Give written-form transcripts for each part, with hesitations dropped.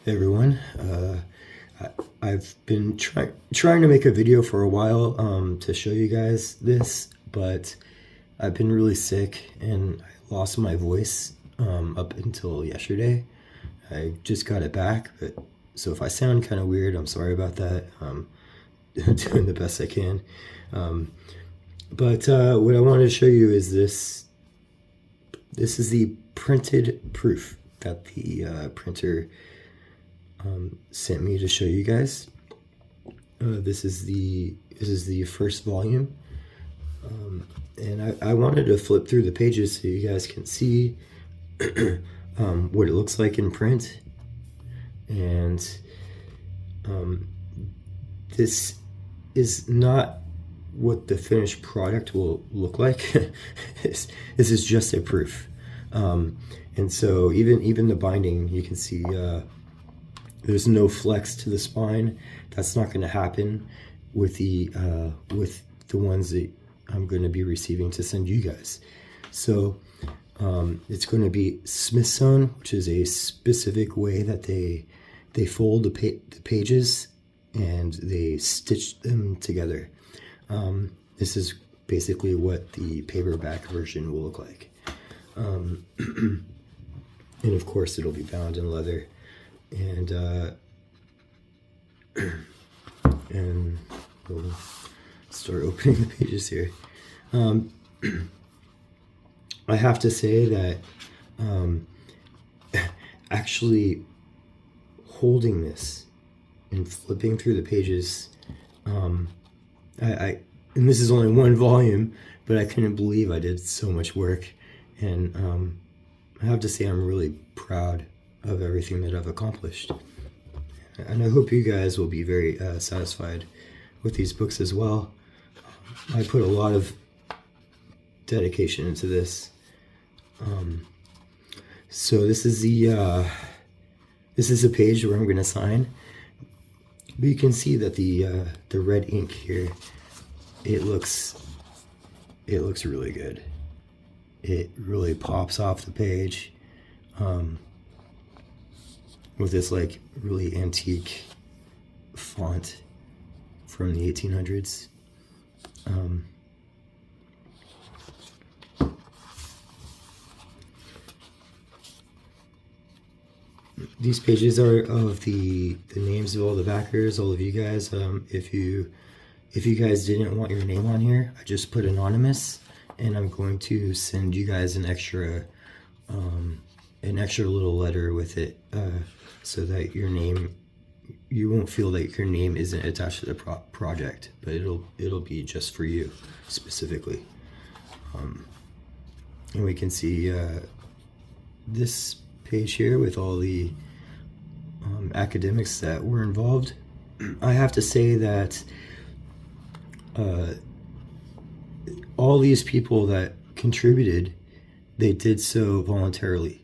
Hey everyone, I've been trying to make a video for a while to show you guys this, but I've been really sick and I lost my voice up until yesterday. I just got it back, but so if I sound kind of weird, I'm sorry about that. Doing the best I can. But what I wanted to show you is this. This is the printed proof that the printer sent me to show you guys. This is the first volume, and I wanted to flip through the pages so you guys can see what it looks like in print. And this is not what the finished product will look like. This is just a proof, and so even the binding, you can see there's no flex to the spine. That's not going to happen with the ones that I'm going to be receiving to send you guys. So it's going to be Smith sewn, which is a specific way that they fold the pages and they stitch them together. This is basically what the paperback version will look like. And of course it'll be bound in leather. And we'll start opening the pages here. I have to say that actually holding this and flipping through the pages, and this is only one volume, but I couldn't believe I did so much work. And I have to say I'm really proud of everything that I've accomplished. And I hope you guys will be very satisfied with these books as well. I put a lot of dedication into this. So this is a page where I'm going to sign. But you can see that the red ink here, it looks really good. It really pops off the page. With this like really antique font from the 1800s. These pages are of the names of all the backers, all of you guys. If you guys didn't want your name on here, I just put anonymous, and I'm going to send you guys an extra little letter with it, so that you won't feel like your name isn't attached to the project, but it'll be just for you specifically. And we can see this page here with all the academics that were involved. I have to say that all these people that contributed, they did so voluntarily.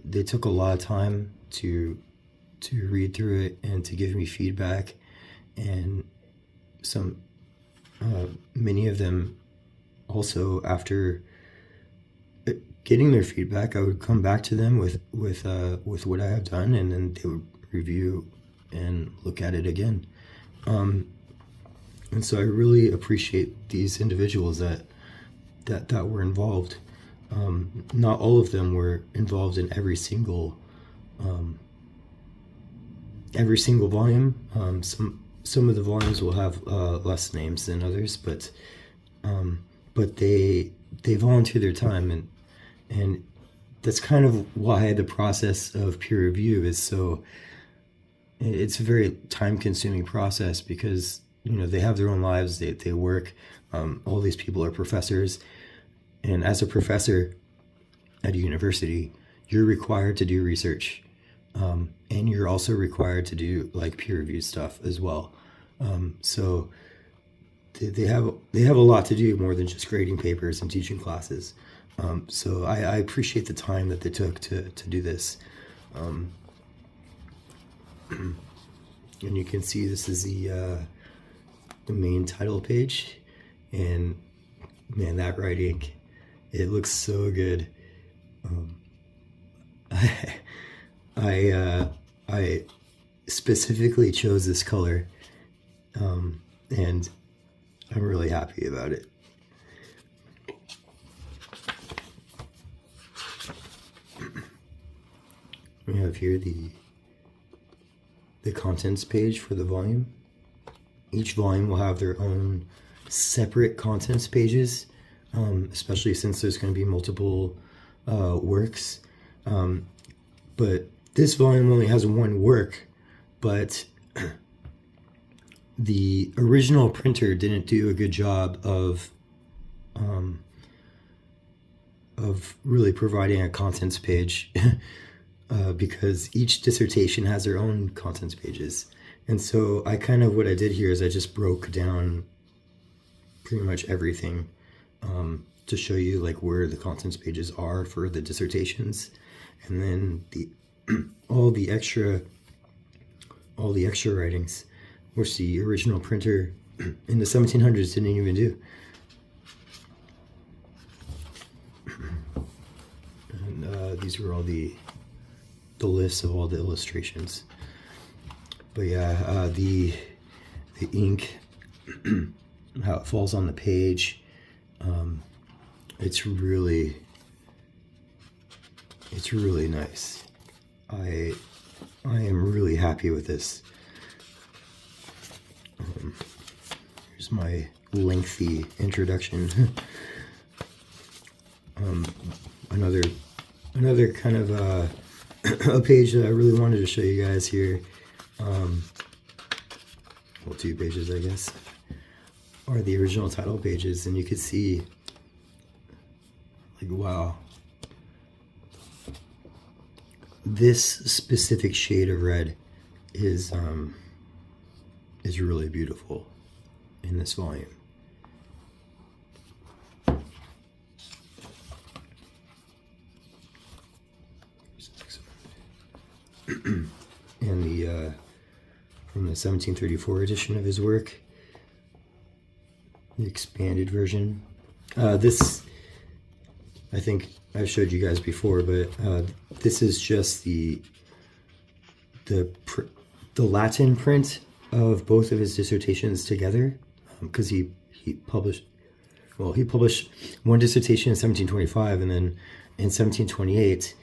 They took a lot of time to read through it and to give me feedback, and many of them also, after getting their feedback, I would come back to them with what I have done, and then they would review and look at it again. And so I really appreciate these individuals that were involved. Not all of them were involved in every single volume. Some of the volumes will have less names than others, but they volunteer their time, and that's kind of why the process of peer review is so. It's a very time-consuming process because they have their own lives. They work. All these people are professors. And as a professor at a university, you're required to do research, and you're also required to do like peer-reviewed stuff as well. So they have a lot to do more than just grading papers and teaching classes. So I appreciate the time that they took to do this. And you can see this is the main title page, and man, that writing. It looks so good. I I specifically chose this color, and I'm really happy about it. We have here the contents page for the volume. Each volume will have their own separate contents pages, especially since there's going to be multiple works. But this volume only has one work, but the original printer didn't do a good job of really providing a contents page because each dissertation has their own contents pages. And so what I did here is I just broke down pretty much everything to show you like where the contents pages are for the dissertations, and then all the extra writings, which the original printer in the 1700s didn't even do. And these were all the lists of all the illustrations. But yeah, the ink, how it falls on the page, it's really nice. I am really happy with this. Here's my lengthy introduction. Another kind of a page that I really wanted to show you guys here. Well, 2 pages, I guess, are the original title pages, and you can see, like, wow, this specific shade of red is really beautiful in this volume. And the from the 1734 edition of his work, the expanded version. This, I think I've showed you guys before, but this is just the Latin print of both of his dissertations together, because he published one dissertation in 1725, and then in 1728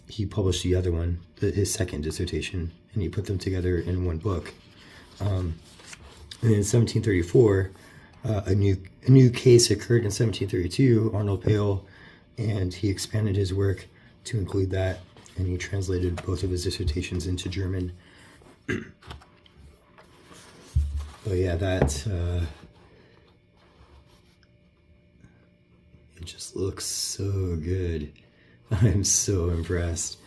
he published the other one, his second dissertation, and he put them together in one book. And in 1734, a new case occurred in 1732, Arnold Pale, and he expanded his work to include that, and he translated both of his dissertations into German. But yeah, that it just looks so good. I'm so impressed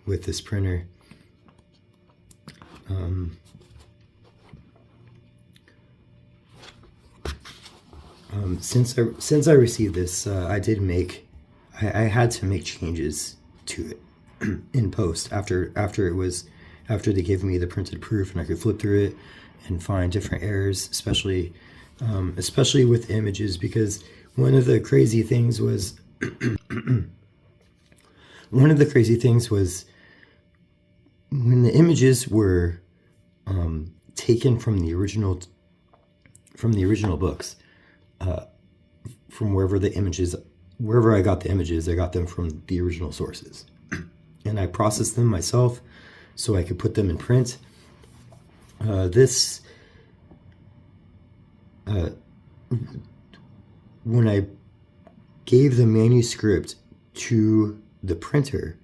with this printer. Since I received this, I had to make changes to it in post after they gave me the printed proof, and I could flip through it and find different errors, especially with images, because one of the crazy things was when the images were taken from the original books, from wherever I got the images, I got them from the original sources, and I processed them myself so I could put them in print. When I gave the manuscript to the printer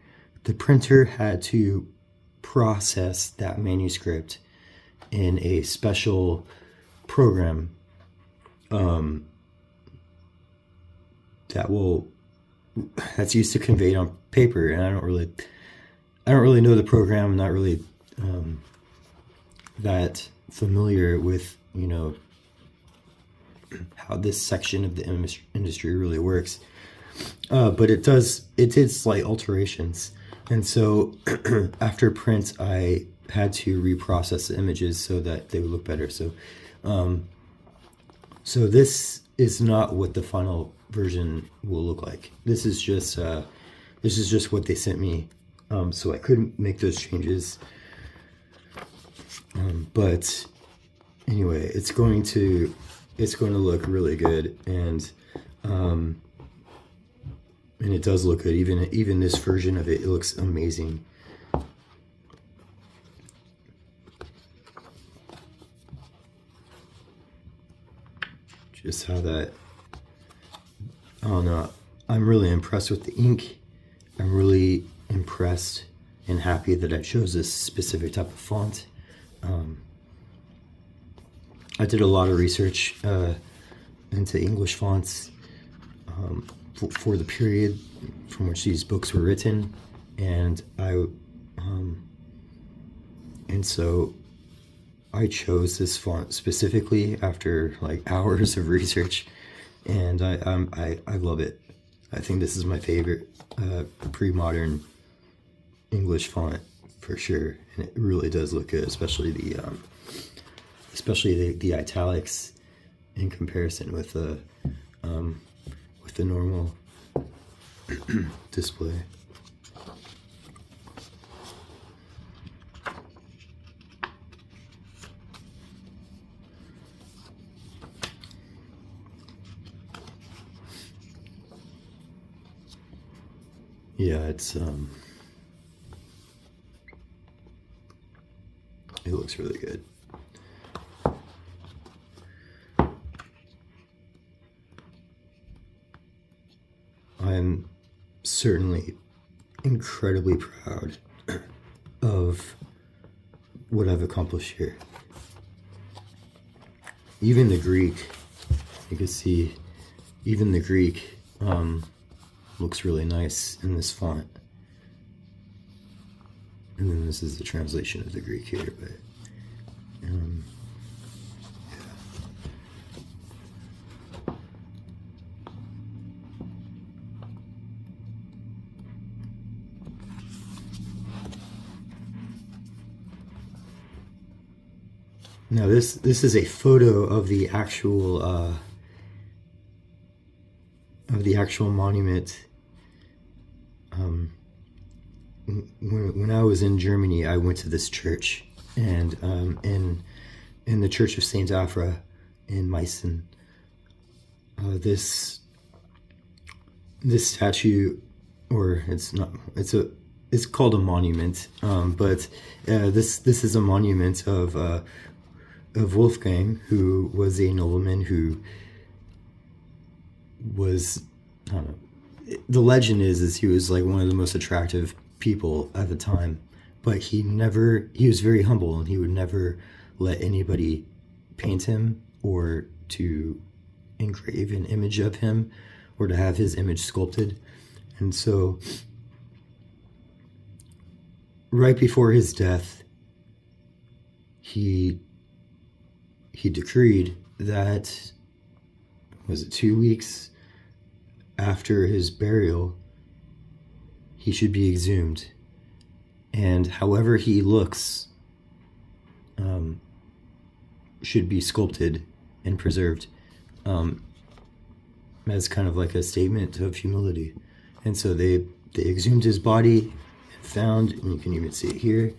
had to process that manuscript in a special program that's used to convey it on paper, and I don't really know the program. I'm not really that familiar with how this section of the industry really works, but it did slight alterations, and so after print I had to reprocess the images so that they would look better. So this is not what the final version will look like. This is just what they sent me so I couldn't make those changes. But anyway, it's going to look really good, and it does look good. Even this version of it looks amazing. Just how that, I don't know, I'm really impressed with the ink. I'm really impressed and happy that I chose this specific type of font. I did a lot of research into English fonts for the period from which these books were written, and so I chose this font specifically after like hours of research, and I love it. I think this is my favorite pre-modern English font for sure, and it really does look good, especially the italics in comparison with the normal display. Yeah, it looks really good. I'm certainly incredibly proud of what I've accomplished here. Even the Greek, you can see, even the Greek looks really nice in this font. And then this is the translation of the Greek here, but yeah. Now this is a photo of the actual monument. When I was in Germany, I went to this church, and in the Church of Saint Afra in Meissen, this statue, or it's called a monument, but this is a monument of Wolfgang, who was a nobleman who was, I don't know, the legend is he was like one of the most attractive people at the time, but he was very humble, and he would never let anybody paint him or to engrave an image of him or to have his image sculpted. And so right before his death, he decreed that, was it 2 weeks after his burial, he should be exhumed, and however he looks should be sculpted and preserved, as kind of like a statement of humility. And so they exhumed his body and found, and you can even see it here,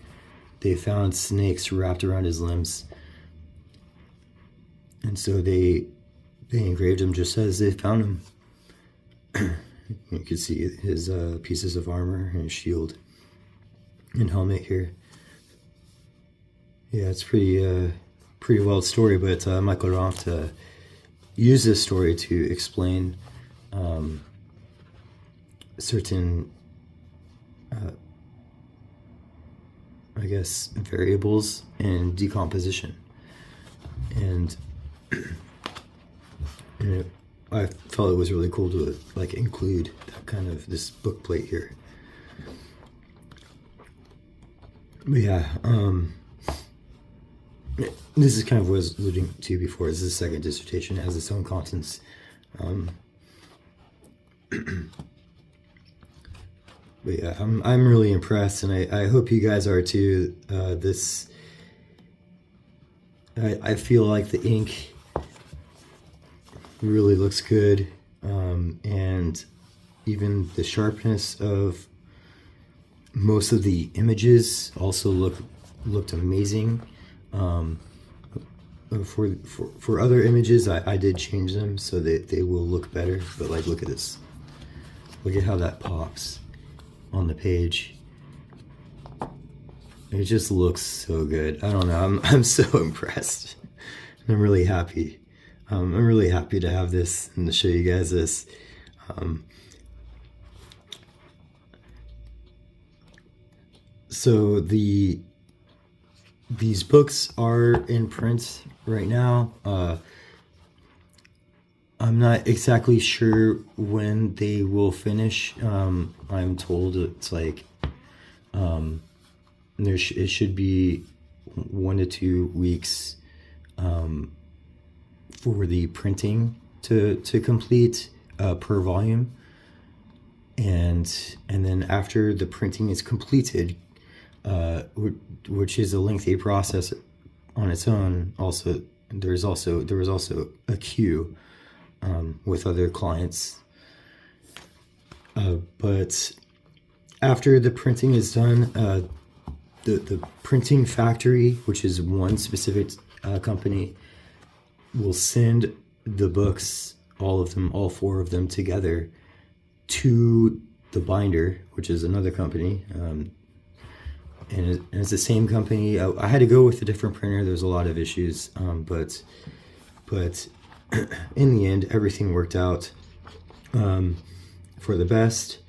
they found snakes wrapped around his limbs. And so they engraved him just as they found him. You can see his pieces of armor and his shield and helmet here. Yeah, it's pretty wild story, but Michael Ranft used this story to explain certain, I guess, variables in decomposition. And I felt it was really cool to like include that kind of this book plate here. But yeah, this is kind of what I was alluding to before. This is the second dissertation. It has its own contents. But yeah, I'm really impressed, and I hope you guys are too. I feel like the ink really looks good, and even the sharpness of Most of the images also looked amazing. For other images, I did change them so that they will look better. But like, look at this. Look at how that pops on the page. It just looks so good. I don't know. I'm so impressed. I'm really happy. I'm really happy to have this and to show you guys this. So these books are in print right now. I'm not exactly sure when they will finish. I'm told it's like it should be 1 to 2 weeks for the printing to complete per volume, and then after the printing is completed, which is a lengthy process on its own. Also, there was also a queue with other clients, but after the printing is done, the printing factory, which is one specific company, will send the books, all of them, all 4 of them together, to the binder, which is another company. And it's the same company. I had to go with a different printer. There's a lot of issues, but in the end, everything worked out for the best.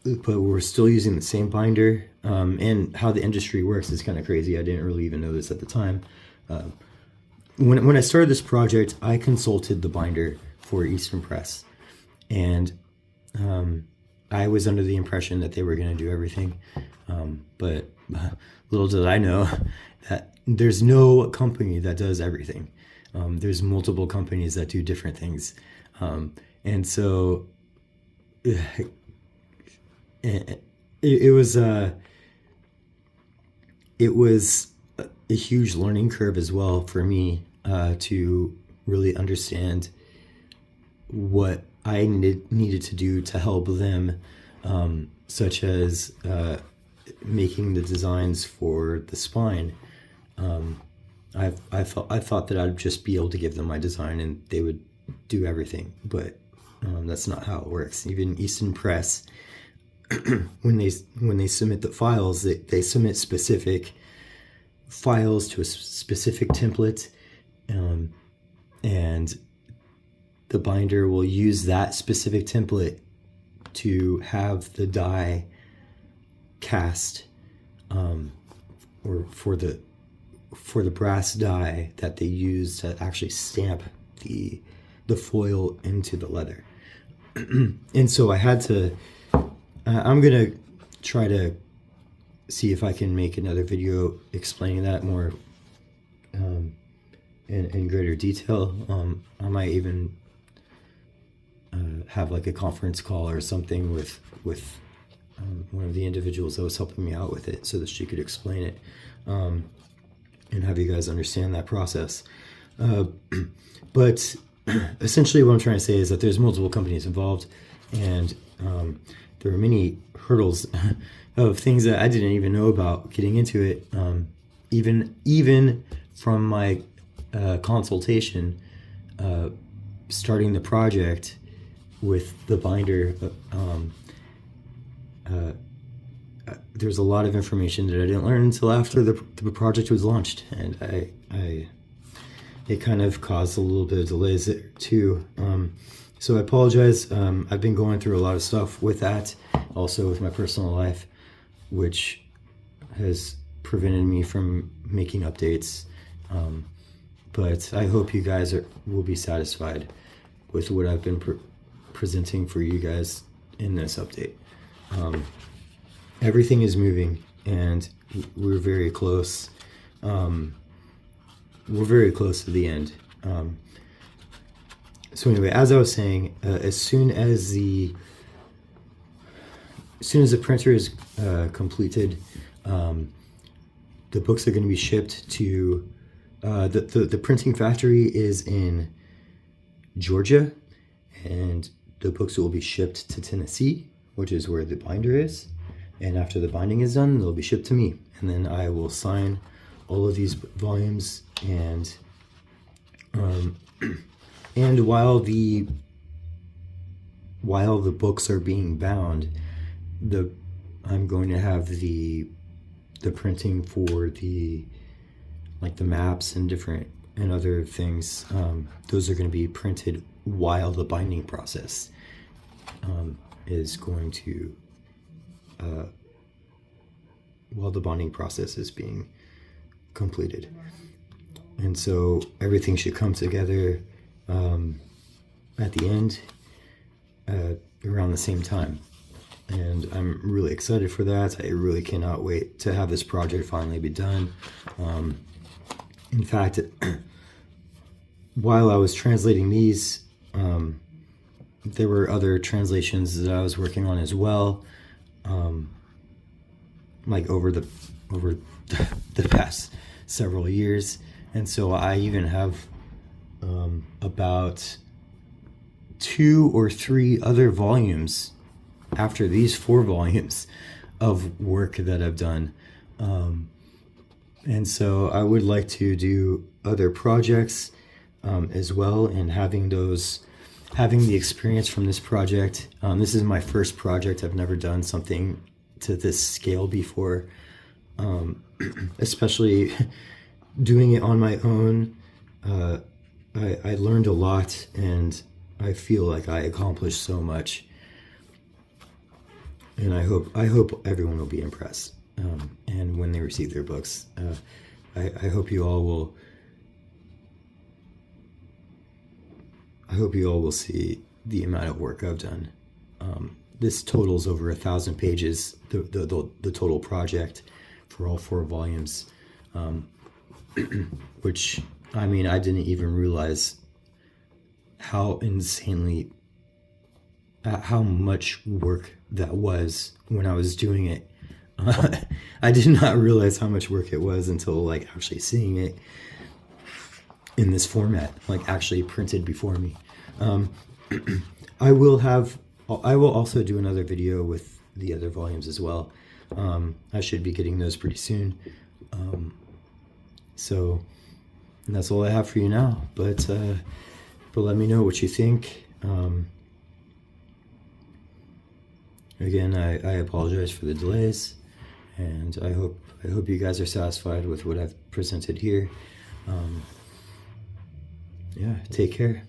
But we're still using the same binder. And how the industry works is kind of crazy. I didn't really even know this at the time. When I started this project, I consulted the binder for Eastern Press, and I was under the impression that they were going to do everything, but little did I know that there's no company that does everything. There's multiple companies that do different things, and so it was a huge learning curve as well for me to really understand what I needed to do to help them, such as making the designs for the spine. I thought that I'd just be able to give them my design and they would do everything, but that's not how it works. Even Eastern Press, when they submit the files, they submit specific files to a specific template, and the binder will use that specific template to have the die cast, or for the brass die that they use to actually stamp the foil into the leather. And so I had to, I'm gonna try to see if I can make another video explaining that more in greater detail. I might even have like a conference call or something with one of the individuals that was helping me out with it, so that she could explain it, and have you guys understand that process. But essentially what I'm trying to say is that there's multiple companies involved, and there are many hurdles of things that I didn't even know about getting into it. Even from my consultation, starting the project with the binder, there's a lot of information that I didn't learn until after the project was launched, and it kind of caused a little bit of delays there too. So I apologize. I've been going through a lot of stuff with that, also with my personal life, which has prevented me from making updates. But I hope you guys will be satisfied with what I've been presenting for you guys in this update. Everything is moving, and we're very close. We're very close to the end. So anyway, as I was saying, as soon as the printer is completed, the books are going to be shipped to the printing factory is in Georgia, and the books will be shipped to Tennessee, which is where the binder is. And after the binding is done, they'll be shipped to me. And then I will sign all of these volumes. And while the books are being bound, I'm going to have the printing for the maps and other things. Those are going to be printed while the binding process is going to while the bonding process is being completed. And so everything should come together at the end around the same time. And I'm really excited for that. I really cannot wait to have this project finally be done. In fact, while I was translating these, there were other translations that I was working on as well, like over the past several years. And so I even have about 2 or 3 other volumes after these 4 volumes of work that I've done. And so I would like to do other projects as well, and having the experience from this project. This is my first project. I've never done something to this scale before, especially doing it on my own. I learned a lot, and I feel like I accomplished so much. And I hope everyone will be impressed. And when they receive their books, I hope you all will. I hope you all will see the amount of work I've done. This totals over 1,000 pages. The total project for all 4 volumes, which I didn't even realize how much work that was when I was doing it. I did not realize how much work it was until actually seeing it in this format, actually printed before me. I will also do another video with the other volumes as well. I should be getting those pretty soon. So that's all I have for you now. But let me know what you think. Again, I apologize for the delays, and I hope you guys are satisfied with what I've presented here. Yeah, take care.